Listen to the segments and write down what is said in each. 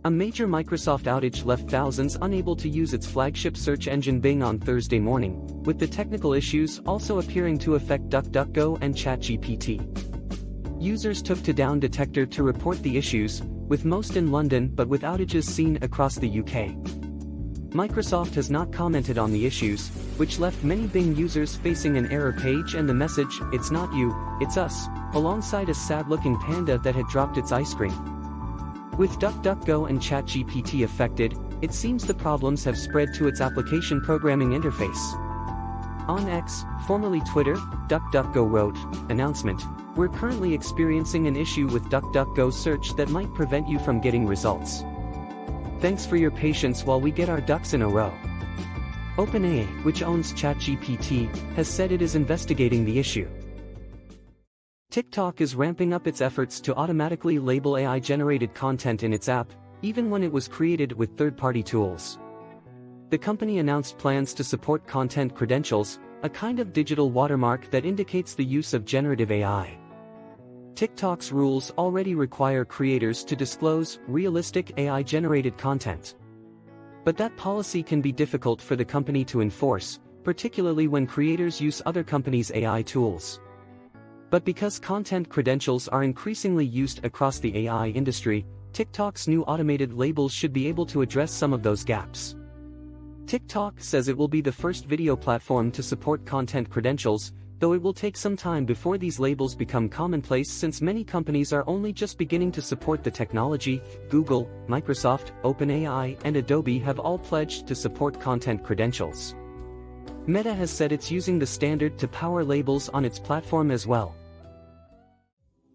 A major Microsoft outage left thousands unable to use its flagship search engine Bing on Thursday morning, with the technical issues also appearing to affect DuckDuckGo and ChatGPT. Users took to Down Detector to report the issues, with most in London but with outages seen across the UK. Microsoft has not commented on the issues, which left many Bing users facing an error page and the message, "It's not you, it's us," alongside a sad-looking panda that had dropped its ice cream. With DuckDuckGo and ChatGPT affected, it seems the problems have spread to its application programming interface. On X, formerly Twitter, DuckDuckGo wrote, "Announcement: We're currently experiencing an issue with DuckDuckGo search that might prevent you from getting results. Thanks for your patience while we get our ducks in a row." OpenAI, which owns ChatGPT, has said it is investigating the issue. TikTok is ramping up its efforts to automatically label AI-generated content in its app, even when it was created with third-party tools. The company announced plans to support content credentials, a kind of digital watermark that indicates the use of generative AI. TikTok's rules already require creators to disclose realistic AI-generated content. But that policy can be difficult for the company to enforce, particularly when creators use other companies' AI tools. But because content credentials are increasingly used across the AI industry, TikTok's new automated labels should be able to address some of those gaps. TikTok says it will be the first video platform to support content credentials, though it will take some time before these labels become commonplace since many companies are only just beginning to support the technology. Google, Microsoft, OpenAI, and Adobe have all pledged to support content credentials. Meta has said it's using the standard to power labels on its platform as well.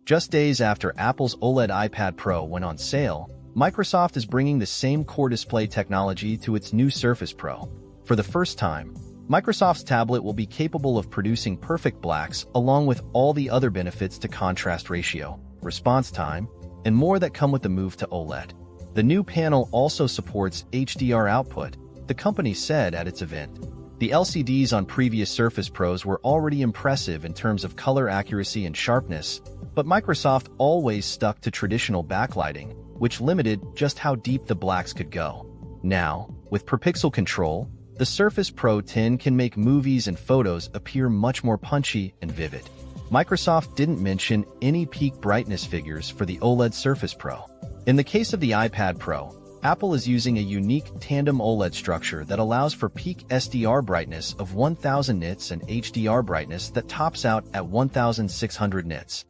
Just days after Apple's OLED iPad Pro went on sale, Microsoft is bringing the same core display technology to its new Surface Pro. For the first time, Microsoft's tablet will be capable of producing perfect blacks along with all the other benefits to contrast ratio, response time, and more that come with the move to OLED. The new panel also supports HDR output, the company said at its event. The LCDs on previous Surface Pros were already impressive in terms of color accuracy and sharpness, but Microsoft always stuck to traditional backlighting, which limited just how deep the blacks could go. Now, with per-pixel control, the Surface Pro 10 can make movies and photos appear much more punchy and vivid. Microsoft didn't mention any peak brightness figures for the OLED Surface Pro. In the case of the iPad Pro, Apple is using a unique tandem OLED structure that allows for peak SDR brightness of 1000 nits and HDR brightness that tops out at 1600 nits.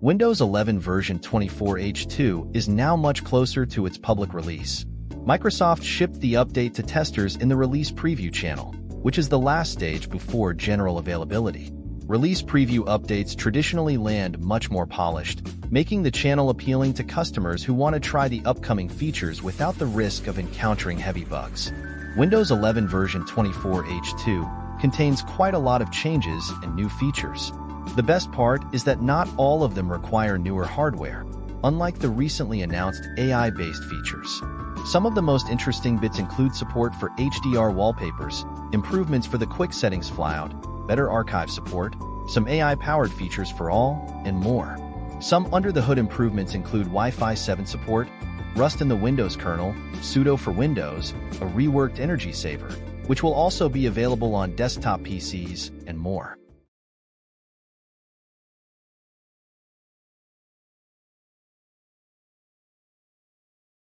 Windows 11 version 24H2 is now much closer to its public release. Microsoft shipped the update to testers in the Release Preview channel, which is the last stage before general availability. Release Preview updates traditionally land much more polished, making the channel appealing to customers who want to try the upcoming features without the risk of encountering heavy bugs. Windows 11 version 24H2 contains quite a lot of changes and new features. The best part is that not all of them require newer hardware, unlike the recently announced AI-based features. Some of the most interesting bits include support for HDR wallpapers, improvements for the quick settings flyout, better archive support, some AI-powered features for all, and more. Some under-the-hood improvements include Wi-Fi 7 support, Rust in the Windows kernel, sudo for Windows, a reworked energy saver, which will also be available on desktop PCs, and more.